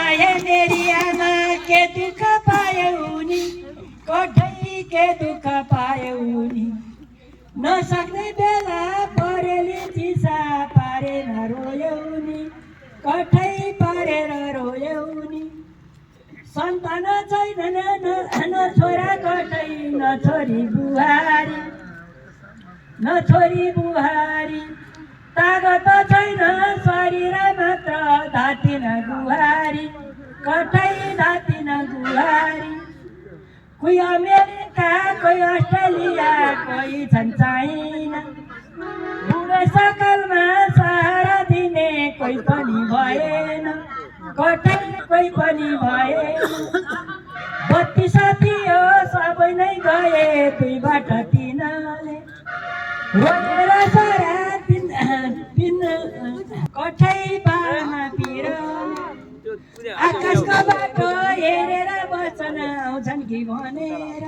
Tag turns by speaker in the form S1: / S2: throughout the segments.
S1: हे मेरी आमा के दुःख पायौ नि कठै के दुःख पायौ नि नसक्ने बेला परेली चिसा पारेर रोयौ नि कठै पारेर रोयौ नि सन्तान छैन न छोरा कठै न छोरी बुहारी तागत छैन शरीर मात्र धातिन गुहारी कठै धातिन गुहारी कोही अमेरिका कोही अस्ट्रेलिया कोही छन् चाइना बुढो सकलमा सहारा दिने कोही पनि भएन कठै कोही पनि भएन बत्ती साथी हो सबै नै गए दुईबाट तिनले रोएर सारा दिन कठै बामा पिरले आकाशको बाटो हेरेर बस्न आउँछन् कि भनेर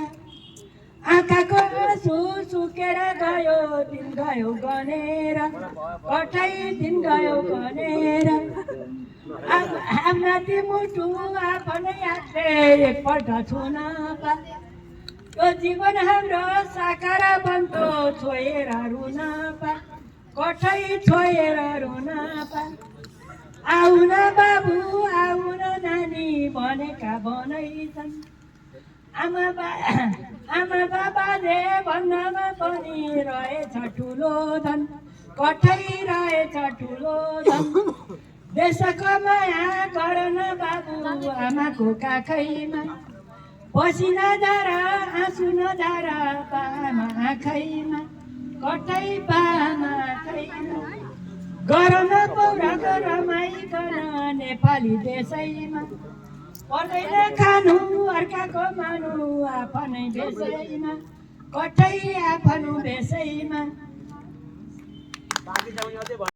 S1: आँखाको आँसु सुकेर गयो दिन गयो गनेर कठै दिन गयो गनेर आफ्ना मुटु आफ्नै हातले एकपल्ट छुन पा यो जीवन हाम्रो साकार बन्तो छोएर रुन पा कठै छोएर रुन पा आउन बाबु आउन नानी भनेका बनैछन् आमा बाबाले भन्नमा पनि रहेछ ठुलो धन कठै रहेछ ठुलो धन देशको माया गर्न बाबु आमाको काखैमा पसिना धारा आँसु नधारा पामा आँखैमा कठै पामा आँखैमा गरम पौरख रमाइकन नेपाली देशैमा पर्दैन खानु अर्काको मानु आफ्नै बेसैमा कठै आफ्नो बेसैमा